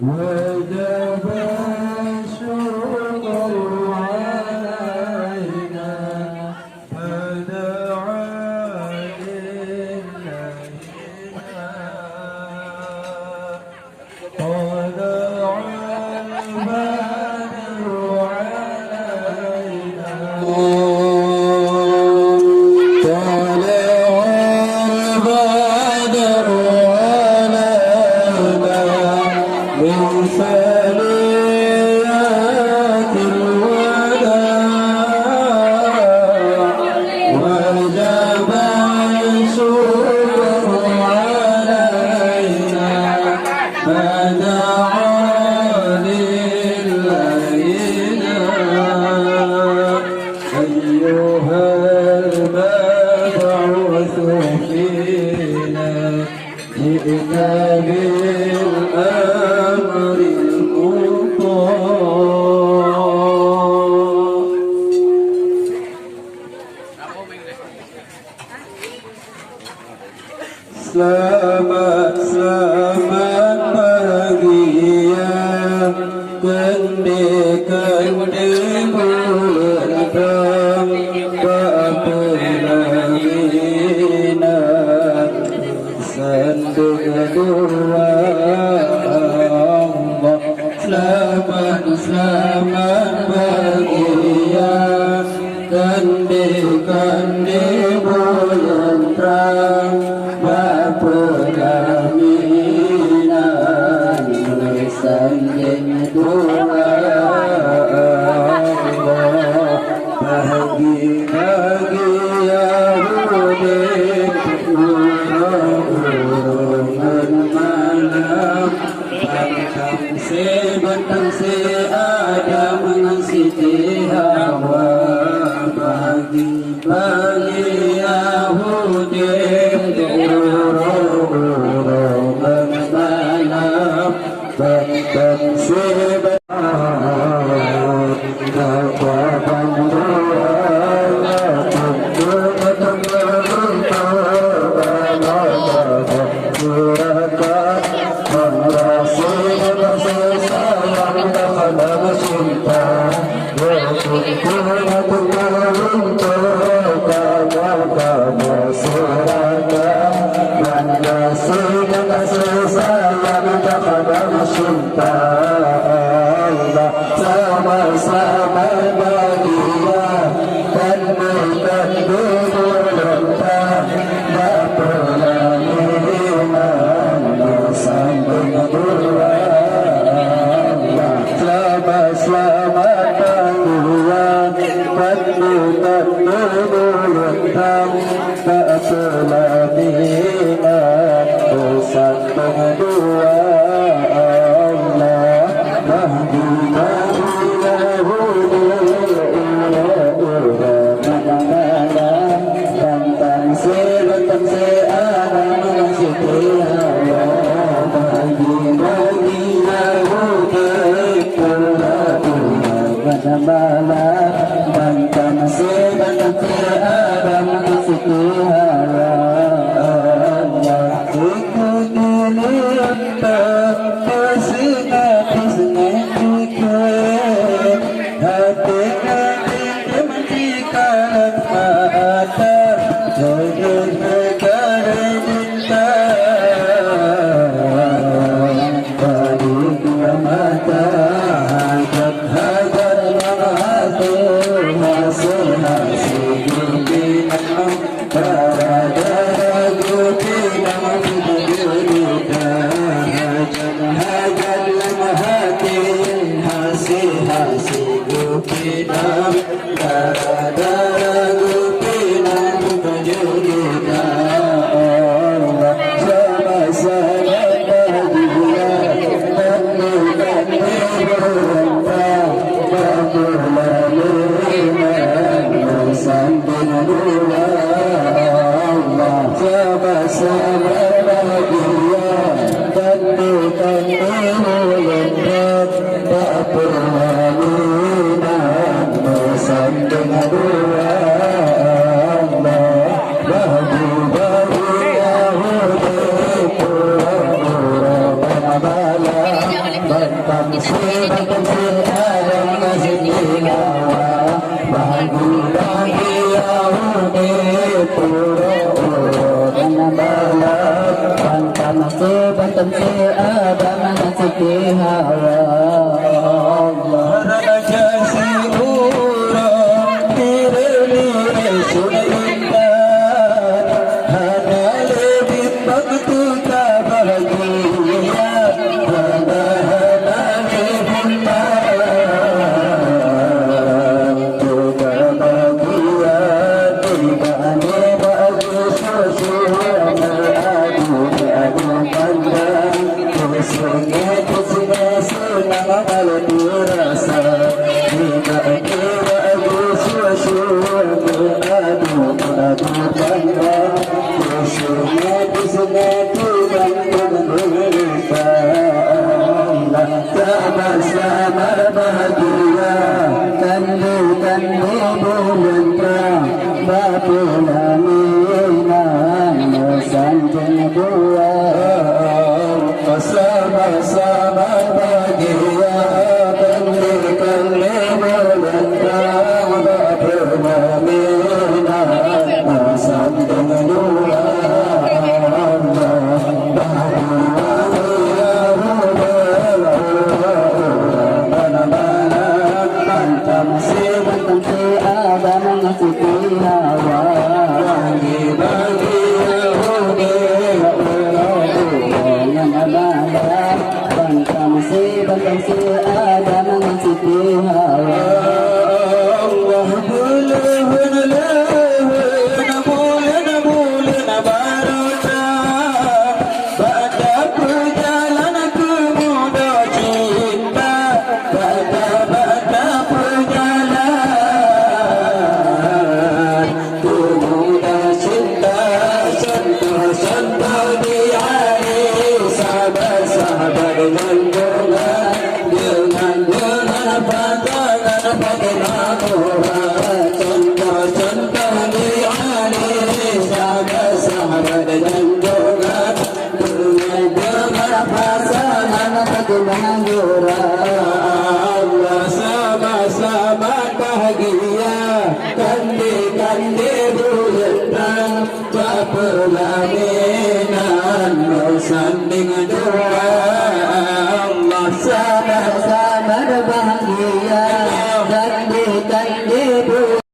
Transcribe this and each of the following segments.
وجب الشكر علينا فدعا لله طلع البدر علينا من ثنيات الوداع وجب الشكر علينا فدعا للينا أيها المبعوث فينا جئنا بالأمر Selamat, selamat pagi ya kendi bulan datang Ba'apilahina sandung dua Allah. Selamat, selamat pagi ya kendi bulan terang Pelaminan sanjung dua Allah. Bagi Yahudi urungan malam bantang si Adam dengan Siti Hawa. Bagi Yahudi urungan malam bantang si sama-sama bahagia dan berkendurungan tak pernah iman bersambung dua. Selamat bahagia dan berkendurungan tak pernah iman bersambung dua. Bantang si Adam Siti Hawa ikuti lihat pisna hati menjikan mata jodoh negara cinta bagi dua mata Sampai musibat ang siada mga sitihawa Allah raja siguro diri sulinda hana lebih waktu tak bahagia hana lebih sama bahagia kandu bulan bapulaminan sanjung dua sama-sama bahagia kandu bulan bapulaminan sanjung dua sama-sama bahagia kandi bulan bapulaminan sanding dua Allah sama-sama bahagia kandi bulan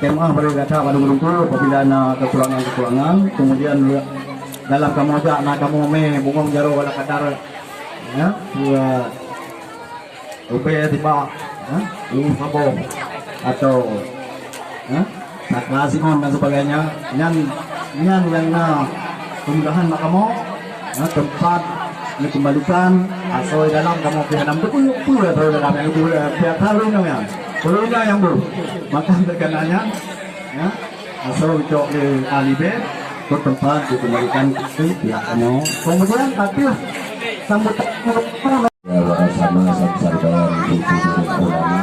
Kemah berkata pada guru apabila ada kekurangan, kemudian dalam kamu ajak nak kamu bungong jaro wala kadar ya dua tiba sabo atau saklasimon dan sebagainya nyan yang kemudahan nak kamu tempat dikembalikan asal dalam kamu pihak puluh atau dalam yang pihak harum ya puluhnya yang maka terkenanya ya asal ucap di alibe ke tempat dikembalikan ke pihak kamu kemudian aktif sambutan ya bersama sarjana ulama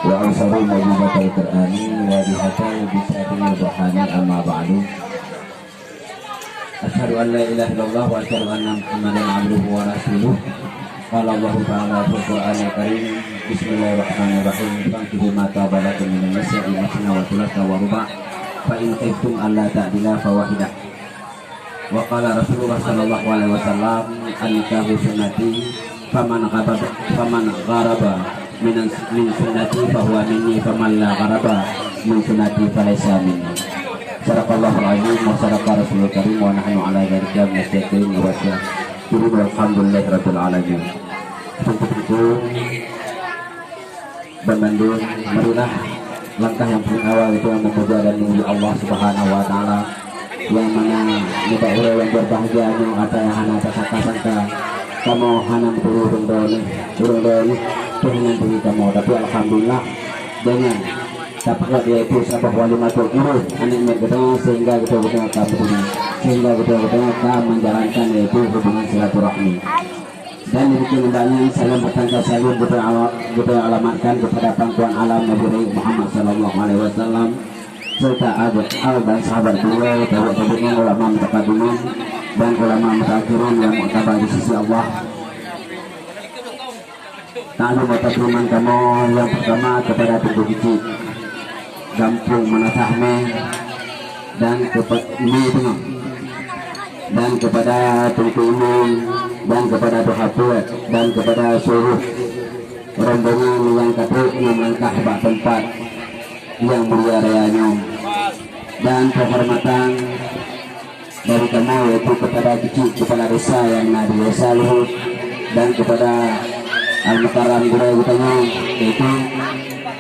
wa ansaru majubatul qur'ani wa bihatal bisatil bahani amma ba'du asyhadu an la ilaha illallah wa asyhadu anna muhammadan abduhu wa rasuluh qala Allah ta'ala fil qur'anil karim bismillahirrahmanirrahim fankihu ma taba lakum minan nisa'i masna wa thulatha wa ruba' fa in khiftum alla ta'dila fawahidah wa qala Rasulullah sallallahu alaihi wasallam an-nikahu sunnati faman gharaba min sunnati fahuwa minni faman la gharaba min sunnati falaysa minni. Sadaqallahul azim wa sadaqa rasulul karim wa nahnu ala dzalika minasyakirin wa syakirin walhamdulillahi rabbil alamin. Untuk itu Bandung, marilah langkah yang paling awal itu yang memuja dan memuji Allah Subhanahu wa taala yang mana kita yang berbahagia yang ada yang hana sangka kamu hana turun doni Tuhan beri kamu, tapi alhamdulillah dengan dapatlah dia itu sabah walimatul guru anak kita sehingga kita akan menjalankan yaitu hubungan silaturahmi. Dan demikian hendaknya saya bertanya salam kita alamatkan kepada pangkuan alam Nabi Muhammad sallallahu alaihi wasallam serta al dan sahabat beliau, tabi'in, ulama mutaqaddimin dan ulama mutaakhirin yang muktabar di sisi Allah. Ta'alum wa takliman kamu yang pertama kepada Tubuh Kicik Gampung Manasahme dan kepada Tubuh Umum dan kepada Tuhapuat dan kepada seluruh rombongan yang katrik melangkah bak tempat yang mulia rayanya dan kehormatan dari kamu yaitu kepada Kicik kepala desa yang Nabi Desa Luhut dan kepada Al-Makaram Gurau Gutanya yaitu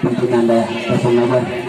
pimpinan daerah Kesengajah